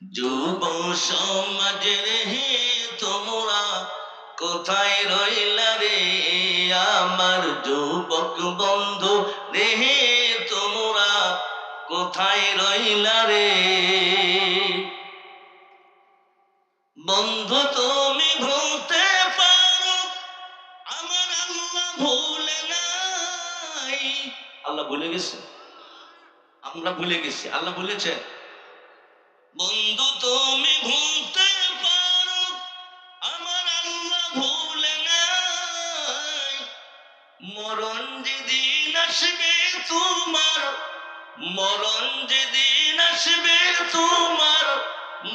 যুব সমাজের হে তোমরা কোথায় রইলা রে, আমার যুবক বন্ধু রে তোমরা কোথায় রইলা রে। বন্ধু তুমি ভুলতে পারো, আমার আল্লাহ ভুলে নাই। আল্লাহ ভুলে গেছে, আমরা ভুলে গেছি, আল্লাহ ভুলেছেন। বন্ধু তুমি ভুলতে পারো, আমার আল্লাহ ভুলে নাই। মরণ যেদিন আসবে তোমার, মরণ যেদিন আসবে তোমার,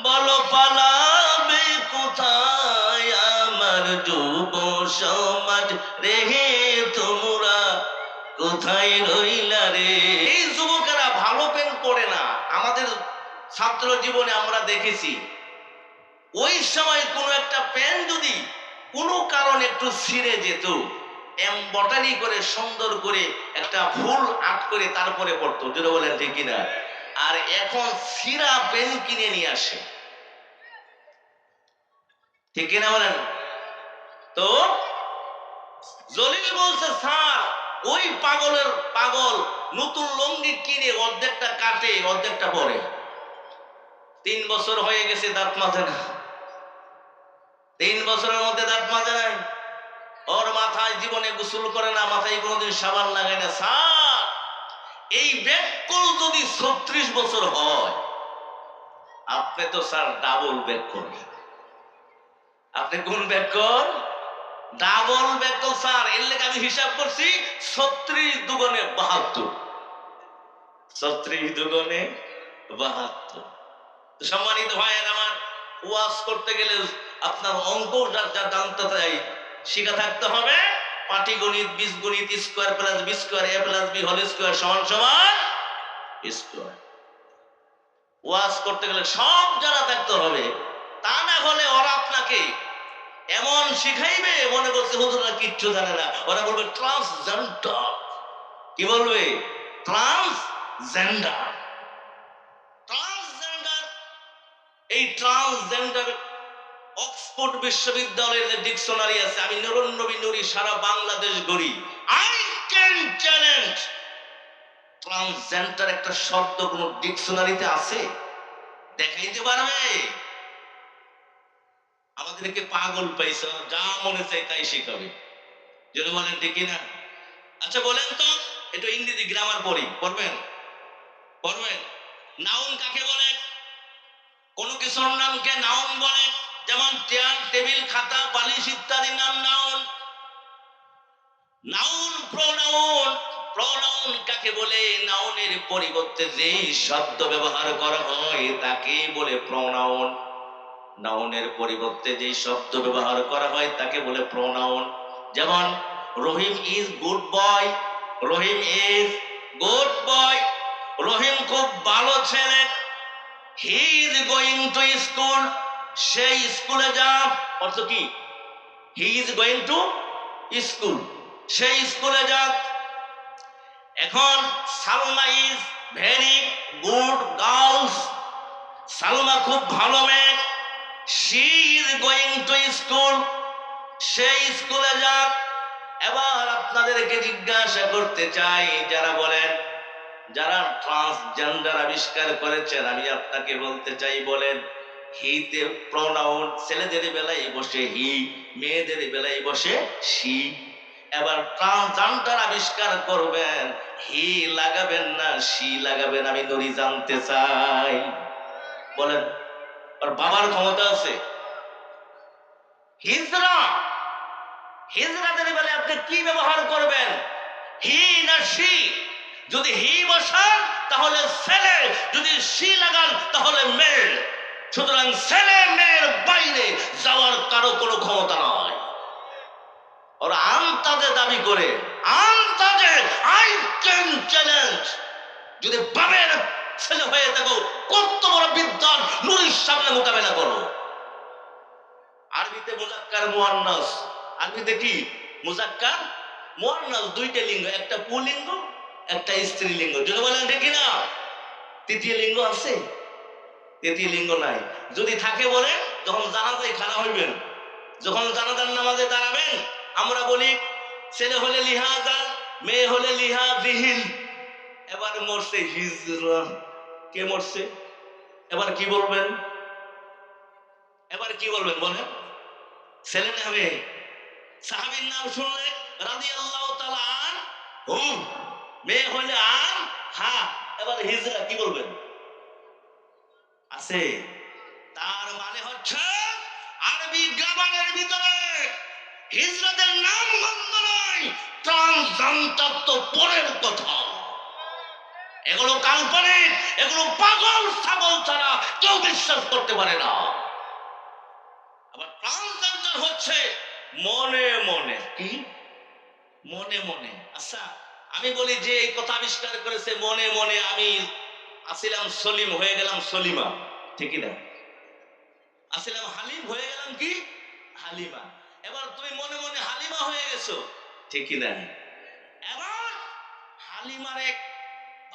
বলো পালাবে কোথায়, আমার যুব সমাজ রেহে তোমরা কোথায় রইলা রে। এই যুবকেরা ভালো প্যান্ট পরে না। আমাদের ছাত্র জীবনে আমরা দেখেছি ওই সময় কোনো একটা প্যান্ট যদি কোনো কারণে একটু ছিঁড়ে যেত, এমব্রয়ডারি করে সুন্দর করে একটা ফুল আর্ট করে তারপরে পড়তো, যেটা বলেন ঠিক কিনা। আর এখন ছিঁড়া প্যান্ট কিনে নিয়ে আসে, ঠিক কিনা বলেন। তো জলিল বলছে, স্যার ওই পাগলের পাগল নতুন লঙ্গি কিনে অর্ধেকটা কাটে অর্ধেকটা পরে। 3 বছর হয়ে গেছে দাঁত মাজে না, 3 বছরের মধ্যে দাঁত মাজে নাই। ওর মাথায় জীবনে গোসল করে না, মাথায় কোনোদিন সাবান লাগায় না। স্যার এই ব্যাককল যদি 36 বছর হয়, আপনি তো স্যার ডাবল ব্যাককল। আপনি কোন ব্যাককল? Double ব্যাককল sir. এর লেগে আমি হিসাব করছি 36 দুগুণে 72, 36 দুগুণে 72। সম্মানিত ভাইয়ের আমার, ওয়াজ করতে গেলে আপনার অঙ্ক যা জানতে চাই শিখা থাকতে হবে। পাটিগণিত, বীজগণিত, স্কয়ার প্লাস বি স্কয়ার এ প্লাস বি হোল স্কয়ার সমান সমান স্কয়ার। ওয়াজ করতে গেলে সব জানা থাকতে হবে, তা না হলে ওরা আপনাকে এমন শিখাইবে মনে করছে হুজুররা কিচ্ছু জানে না। ওরা বলবে ট্রান্সজেন্ডার। কি বলবে? ট্রান্সজেন্ডার। ট্রান্সজেন্ডার, এই ট্রান্সজেন্ডার অক্সফোর্ড বিশ্ববিদ্যালয়ের যে ডিকশনারি আছে, আমি নুরুন নবী নুরি সারা বাংলাদেশ গড়ি, আই ক্যান চ্যালেঞ্জ। ট্রান্সজেন্ডার একটা শব্দ কোন ডিকশনারিতে আছে? দেখাইতে পারবে? আমাদেরকে পাগল পাইছে, যা মনে চাই তাই শিখাবে, যদি বলেন ঠিক না। আচ্ছা বলেন তো, একটু ইংরেজি গ্রামার পড়ি, পড়বেন? পড়বেন? নাউন কাকে বলে? কোন কিছুর নামকে নাউন বলে, যেমন চেয়ার, টেবিল, খাতা, বালিশ ইত্যাদি নাম নাউন। Noun pronoun. প্রোনাউন কাকে বলে? নাউনের পরিবর্তে যে শব্দ ব্যবহার করা হয় তাকে বলে প্রোনাউন। নাউনের পরিবর্তে যে শব্দ ব্যবহার করা হয় তাকে বলে প্রোনাউন। যেমন Rahim is good boy, Rahim is good boy, Rahim খুব ভালো ছেলে। He is going to school, সে স্কুলে যান। অর্থ কি? He is going to school, সে স্কুলে যান। এখন Salma is very good girls, Salma খুব ভালো মেয়ে। She is going to school, সে স্কুলে যান। এবার আপনাদেরকে জিজ্ঞাসা করতে চাই, যারা বলেন, যারা ট্রান্সজেন্ডার আবিষ্কার করেছেন, আমি আপনাকে বলতে চাই, বলেন হিতে প্রোনাউন ছেলেদের বেলায় বসে হি, মেয়েদের বেলায় বসে শি। এবার ট্রান্সজেন্ডার আবিষ্কার করবেন, হি লাগাবেন না শি লাগাবেন, আমি নুরি জানতে চাই। বলেন, আর বাবার ক্ষমতা আছে? হিজরা, হিজরাদের বেলায় আপনি কি ব্যবহার করবেন? হি না শি? যদি হি বসান তাহলে ছেলে, যদি শি লাগান তাহলে মেয়ে। সুতরাং ছেলে মেয়ের বাইরে যাওয়ার কারো কোনো ক্ষমতা নয়। ওরা আন্তাজে দাবি করে, আন্তাজে আই ক্যান চ্যালেঞ্জ। যদি বাবের ছেলে হয়ে থাকো, কত বড় বিদ্যান নুরির সামনে মোকাবেলা করো। আরবিতে মুজাক্কার মুয়ান্নাস, আরবিতে কি? মুজাক্কার মুয়ান্নাস, দুইটা লিঙ্গ, একটা পুলিঙ্গ একটা স্ত্রীলিঙ্গ, যদি বলেন ঠিক না। তৃতীয় লিঙ্গ আছে? তৃতীয় লিঙ্গ নাই। যদি থাকে বলে যখন জানাজায় খাড়া হইবেন, যখন জানাজার নামাজে দাঁড়াবেন, আমরা বলি ছেলে হলে লিহাজা, মেয়ে হলে লিহাজিহিল। এবার মরছে হিজরা, কে মরছে? এবার কি বলবেন? এবার কি বলবেন বলেন? ছেলে না মেয়ে? সাহাবীর নাম শুনলে রাদিয়াল্লাহু তাআলা আনহু, মেয়ে হলে আন হা। এবার হিজরা কি বলবেন? আছে। তার মানে হচ্ছে আরবি গ্রামারের ভিতরে হিজরতের নাম গন্ধ নয়, ট্রান্সজেন্ডার তো পরের কথা। এগুলো কাল্পনিক, এগুলো পাগল ছাগল ছাড়া কেউ বিশ্বাস করতে পারে না। আবার ট্রান্সজেন্ডার হচ্ছে মনে মনে। কি মনে মনে? আচ্ছা আমি বলি যে এই কথা আবিষ্কার করেছে মনে মনে, আমি আসিলাম সলিম হয়ে গেলাম সলিমা, ঠিক না? আসিলাম হালিম হয়ে গেলাম কি হালিমা। এবার তুমি মনে মনে হালিমা হয়ে গেছো, ঠিক না? এবার হালিমার এক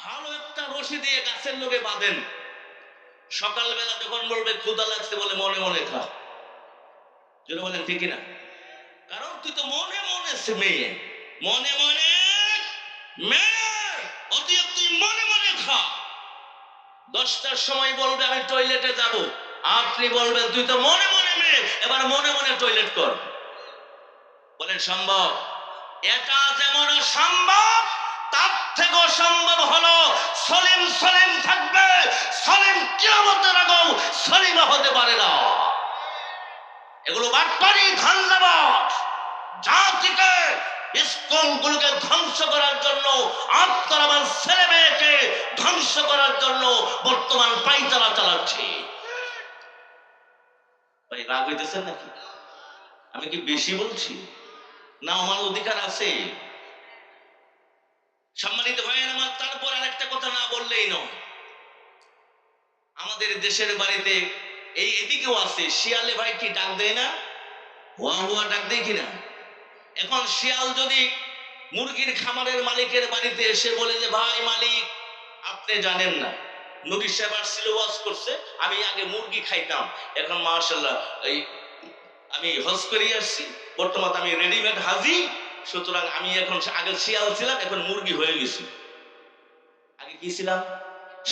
ভালো একটা রশি দিয়ে গাছের লোকে বাঁধেন, সকালবেলা যখন বলবে ক্ষুধা লাগছে বলে মনে মনে খা। যেটা বলেন ঠিক না? কারণ তুই তো মনে মনে মেয়ে, মনে মনে মেয়ে, অতএব তুই মনে মনে খা। 10টার সময় বলবে আমি টয়লেটে যাব, আপনি বলবেন তুই তো মনে মনে মেয়ে, এবার মনে মনে টয়লেট কর। বলেন সম্ভব? এটা যেমন সম্ভব, তার থেকেও সম্ভব হলো সলিম সলিম থাকবে। সলিম কিয়ামতের আগেও সলিমা হতে পারে না। এগুলো বাটপারি, ধান্দাবাজ। জাতিকে, স্কুলগুলোকে ধ্বংস করার জন্য, আপনার আমার ছেলে মেয়েকে ধ্বংস করার জন্য বর্তমান পায়তারা চালাচ্ছে। ভাই রাগ হইতেছেন নাকি? আমি কি বেশি বলছি না? আমার অধিকার আছে। সম্মানিত ভাইয়ের আমার, তারপর আরেকটা কথা না বললেই নয়। আমাদের দেশের বাড়িতে এই এদিকেও আছে, শিয়ালে ভাই কি ডাক দেয় না? হুয়া হুয়া ডাক দেয় কিনা? এখন শিয়াল যদি মুরগির খামারের মালিকের বাড়িতে এসে বলে যে ভাই মালিক আপনি জানেন না, নবী সাহেব আসছিল ওয়াজ করছে, আমি আগে মুরগি খাইতাম, এখন মাশাআল্লাহ এই আমি হজ করে আসছি, বর্তমানে আমি রেডিমেড হাজি, সুতরাং আমি এখন আগে শিয়াল ছিলাম, এখন মুরগি হয়ে গেছি। আগে কি ছিলাম?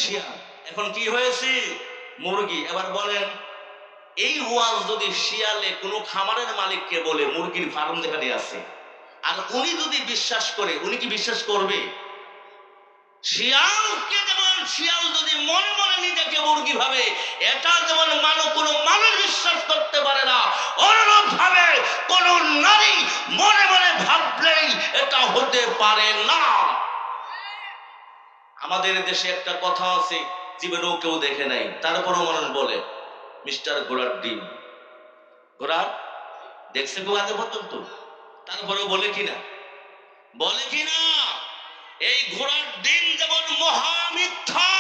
শিয়াল, এখন কি হয়েছে? মুরগি। এবার বলেন এই ওয়াজ যদি শিয়ালে কোনো খামারের মালিককে বলে মুরগির ফার্ম যেখানে আছে, আর উনি যদি বিশ্বাস করে, উনি কি বিশ্বাস করবে? শিয়ালকে যেমন শিয়াল যদি মনে মনে নিজেকে মুরগি ভাবে, এটা যেমন কোনো মানুষ বিশ্বাস করতে পারে না, অনুরূপ ভাবে কোন নারী মনে মনে ভাবলেই এটা হতে পারে না। আমাদের দেশে একটা কথা আছে, জীবনেও কেউ দেখে নাই, তারপরও মানুষ বলে মিস্টার ঘোড়ার ডিম। ঘোড়ার দেখছে কেউ আগে পর্যন্ত? তারপরেও বলে কিনা? বলে কিনা? এই ঘোড়ার ডিম যেমন মহা মিথ্যা,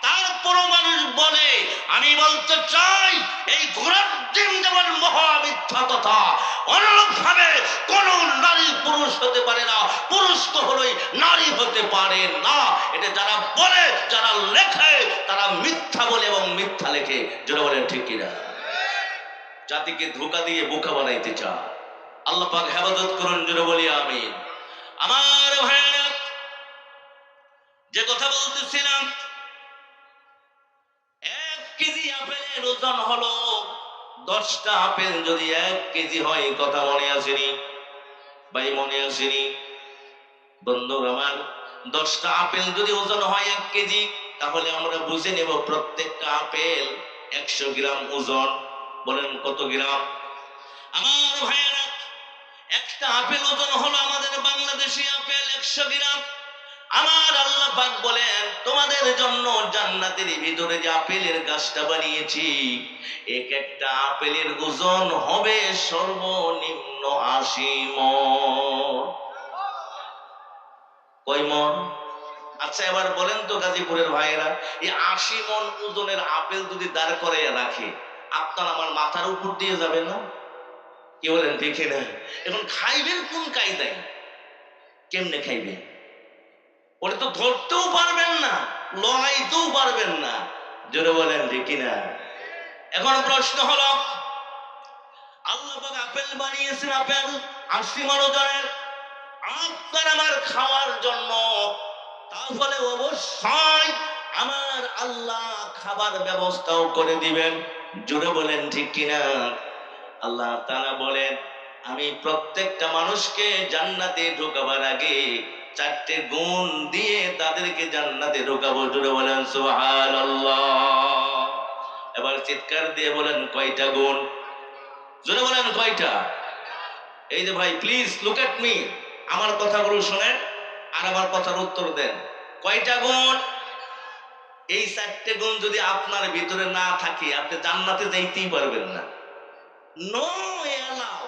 তারপরও মানুষ বলে। আমি বলতে চাই এই ঘোড়ার ডিম যেমন মহা মিথ্যা কথা, অনুরূপ ভাবে কোন নারী পুরুষ হতে পারে না, পুরুষ কখনোই নারী হতে পারে না। এটা যারা বলে, যারা লেখে, তারা মিথ্যা বলে এবং মিথ্যা লেখে। যেটা বলেন ঠিক কিনা? জাতিকে ধোঁকা দিয়ে বোকা বানাইতে চায়। আল্লাহ পাক হেফাজত করুন, জোরে বলি আমিন। আমার ভাইয়েরা, যে কথা বলতেছিলাম, 1 কেজি আপেলের ওজন হলো 10টা আপেল যদি 1 কেজি হয়, কথা মনে আসেনি ভাই? মনে আসেনি? বন্ধু আমার, 10টা আপেল যদি ওজন হয় 1 কেজি, তাহলে আমরা বুঝে নেব প্রত্যেকটা আপেল 100 গ্রাম ওজন। বলেন কত গ্রাম? আমার ভাইয়েরা, একটা আপেল ওজন হলো আমাদের বাংলাদেশি আপেল 100 গ্রাম। আমার আল্লাহ পাক বলেন তোমাদের জন্য জান্নাতের ভিতরে যে আপেলের গাছটা বানিয়েছি, এক একটা আপেলের ওজন হবে সর্বনিম্ন 80 মণ। কয় মণ? আচ্ছা এবার বলেন তো গাজীপুরের ভাইয়েরা, এই 80 মণ ওজনের আপেল যদি দাঁড় করে রাখে, আপনার আমার মাথার উপর দিয়ে যাবে না? কি বলেন দেখে না? এখন খাইবেন কোন কায়দায়? কেমনে খাইবেন? ওটা তো ধরতেও পারবেন না, লড়াইতেও পারবেন না, জোরে বলেন ঠিক কিনা? এখন প্রশ্ন হলো, আল্লাহ পাক আপেল বানিয়েছেন, আপেল 80 ওজনের, আপনার আমার খাওয়ার জন্য। তাহলে অবশ্যই আমার আল্লাহ খাবার ব্যবস্থাও করে দিবেন। জোরে বলেন ঠিক কিনা? আল্লাহ তাআলা বলেন, আমি প্রত্যেকটা মানুষকে জান্নাতে ঢোকাবার আগে 4টে গুণ দিয়ে তাদেরকে জান্নাতে ঢোকাবো। জোরে বলেন সুবহানাল্লাহ। এবার চিৎকার দিয়ে বলেন কয়টা গুণ? জোরে বলেন কয়টা? এই যে ভাই, প্লিজ লুক এট মি, আমার কথাগুলো শোনেন আর আমার কথার উত্তর দেন। কয়টা গুণ? এই 4টে গুণ যদি আপনার ভিতরে না থাকে, আপনি জান্নাতে যাইতেই পারবেন না। No allow.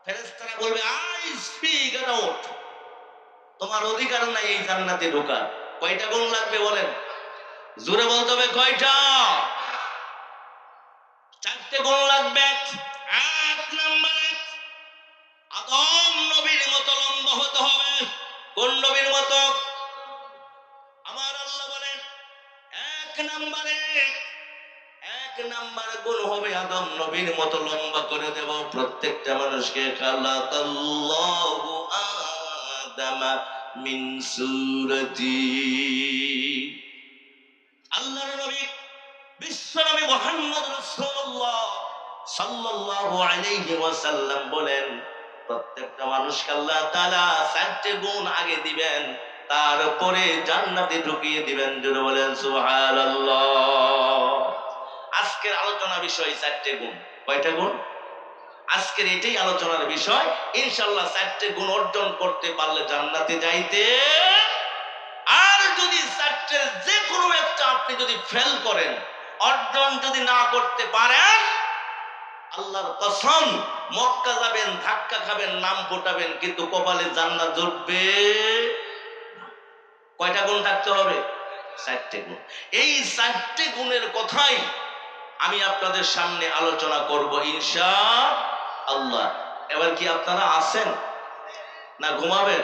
ফেরেশতারা বলবে, আই স্পিক আউট, তোমার অধিকার নাই এই জান্নাতে ঢোকার। কয়টা গুণ লাগবে বলেন? জোরে বলতে হবে কয়টা? 4টে গুণ লাগবে। 1 নম্বরে, আদম নবীর মতো লম্বা হতে হবে। কোন নবীর মতো? আমার আল্লাহ বলেন 1 নাম্বার গুণ হবে আদম নবীর মতো লম্বা করে দেব প্রত্যেকটা মানুষকে। খালাকাল্লাহু আদামা মিন সূরাতি, আল্লাহর নবী বিশ্ব নবী মুহাম্মদ রাসূলুল্লাহ সাল্লাল্লাহু আলাইহি ওয়াসাল্লাম বলেন, প্রত্যেকটা মানুষকে আল্লাহ তাআলা 4টে গুণ আগে দিবেন, তারপরে জান্নাতে ঢুকিয়ে দিবেন। জোরে বলেন সুবহানাল্লাহ। আজকের আলোচনা বিষয় 4টে গুণ। কয়টা গুণ? আজকের এটাই আলোচনার বিষয়। ইনশাআল্লাহ 4টে গুণ অর্জন করতে পারলে জান্নাতে যাইতে। আর যদি 4টের যে কোনো একটা আপনি যদি ফেল করেন, অর্জন যদি না করতে পারেন, আল্লাহর কসম, মক্কা যাবেন, ধাক্কা খাবেন, নাম ফোটাবেন, কিন্তু কপালে জান্নাত জুটবে। কয়টা গুণ থাকতে হবে? 4টে গুণ। এই 4টে গুণের কথাই আমি আপনাদের সামনে আলোচনা করব ইনশাআল্লাহ। এবার কি আপনারা আছেন না ঘুমাবেন?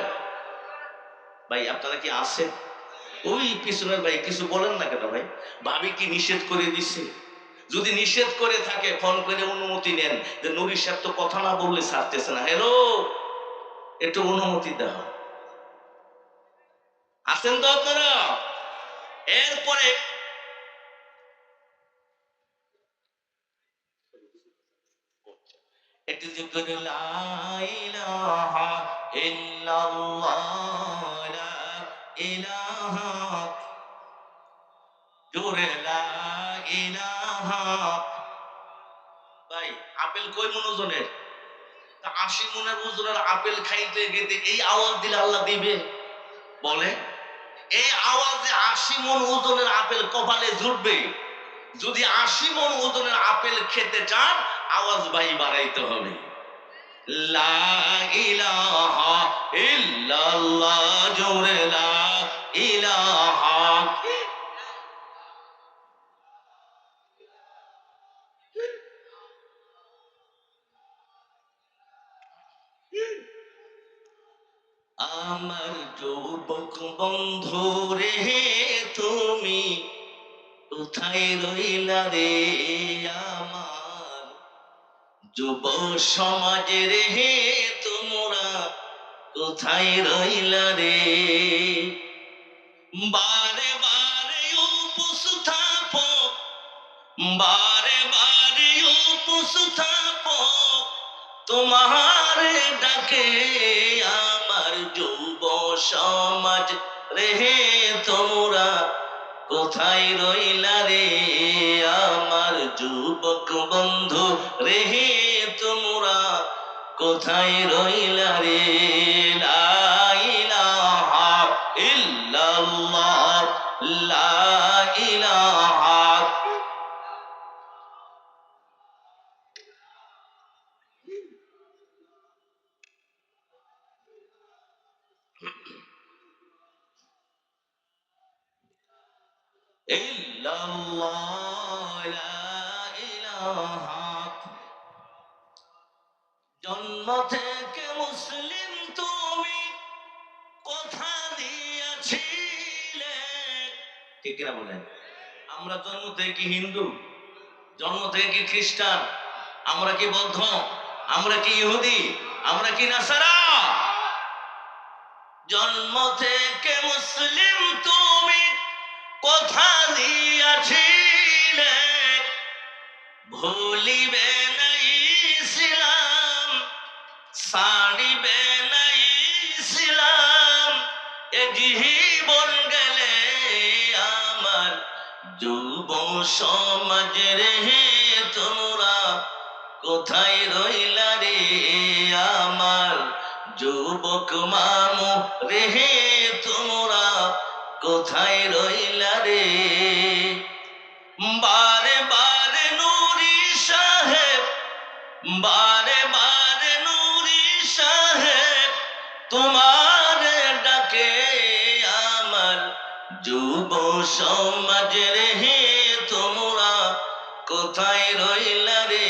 ভাই আপনারা কি আছেন? ওই পিছনের ভাই কিছু বলেন না কেন ভাই? ভাবি কি নিষেধ করে দিছে? যদি নিষেধ করে থাকে ফোন করে অনুমতি নেন, যে নবী সাহেব তো কথা না বললে ছাড়তেছে না। হ্যালো, একটু অনুমতি দাও। আছেন তো আপনারা? এরপরে একটু যোগ্য লা ইলাহা ইল্লাল্লাহ, লা ইলাহা, জোরে লা ইলাহা। ভাই আপেল কয় মন ওজনের? 80 মনের ওজনের আপেল খাইতে গেতে এই আওয়াজ দিলে আল্লাহ দিবে? বলে এই আওয়াজে 80 মন ওজনের আপেল কপালে জুটবে? যদি 80 মন ওজনের আপেল খেতে চান, আওয়াজ ভাই বাড়াইতে হবে। লা ইলাহা ইল্লাল্লাহ, জোরে লা ইলাহা। আমার যুবক বন্ধু রে, তুমি কোথায় রইলা রে? আমার যুব সমাজের হে, তোমরা কোথায় রইলা রে? বারে বারে উপস্থাপক, বারে বারে উপস্থাপক তোমার ডাকে, আমার যুব সমাজ রে, তোমরা কোথায় রইলা রে? আমার যুবক বন্ধু রে, তোমরা কোথায় রইলা রে? লা ইলাহা ইল্লাল্লাহ, লা ইলাহা। ইল্লাল্লাহ, লা ইলাহা। জন্ম থেকে মুসলিম তুমি কথা দিয়েছিলে, ঠিক কিনা বলেন? আমরা জন্ম থেকে কি হিন্দু, জন্ম থেকে কি খ্রিস্টান, আমরা কি বৌদ্ধ, আমরা কি ইহুদি, আমরা কি নাসারা? জন্ম থেকে মুসলিম তুমি কথা দিয়াছিলে, ভুলিবে নাই ইসলাম, ছাড়িবে নাই ইসলাম। এ জীবন গেলে আমার যুব সমাজ রে তোমরা কোথায় রইলা রে, আমার যুবক মামু রে তোমরা কোথায় রইলা রে। বারে বারে নুরি সাহেব, বারে বারে নুরি সাহেব তোমার ডাকে আমার যুব সমাজ রে তোমরা কোথায় রইলা রে,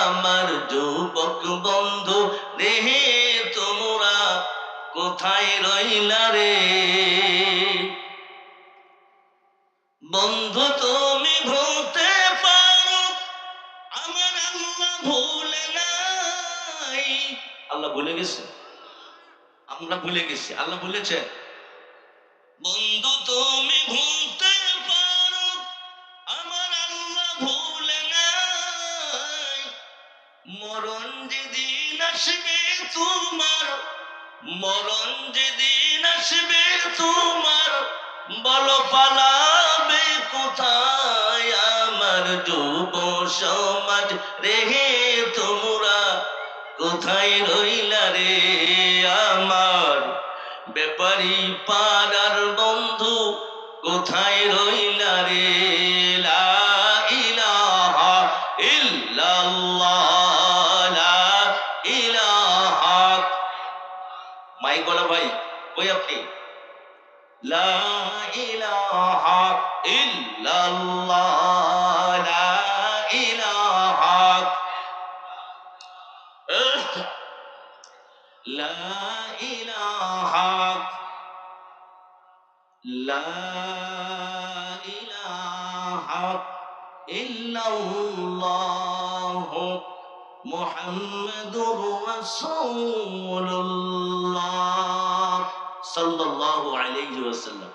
আমার যুবক বন্ধু রে তোমরা কোথায় রইলা রে। বন্ধু তুমি ভুলতে পারো, আমার আল্লাহ ভুলে নাই। আল্লাহ ভুলে গেছে, আমরা ভুলে গেছি, আল্লাহ ভুলেছেন। বন্ধু তুমি ভুলতে পারো, আমার আল্লাহ ভুলে নাই। মরণ যেদিন আসবে তোমার, মরণ যেদিন আসবে তোমার, বলো পালাবে কোথায়, আমার যুব সমাজ রে তোমরা কোথায় রইলা রে, আমার ব্যাপারী পাড়ার বন্ধু কোথায় রইলা রে। লা ইলাহা ইল্লাল্লাহ, লা ইলাহা। মাইক বলা ভাই, কই আপনি? লা ইলাহা ইল্লাল্লাহ, লা ইলাহা, লা ইলাহা, লা ইলাহা ইল্লাল্লাহ মুহাম্মাদুর রাসূলুল্লাহ সাল্লাল্লাহু আলাইহি ওয়াসাল্লাম।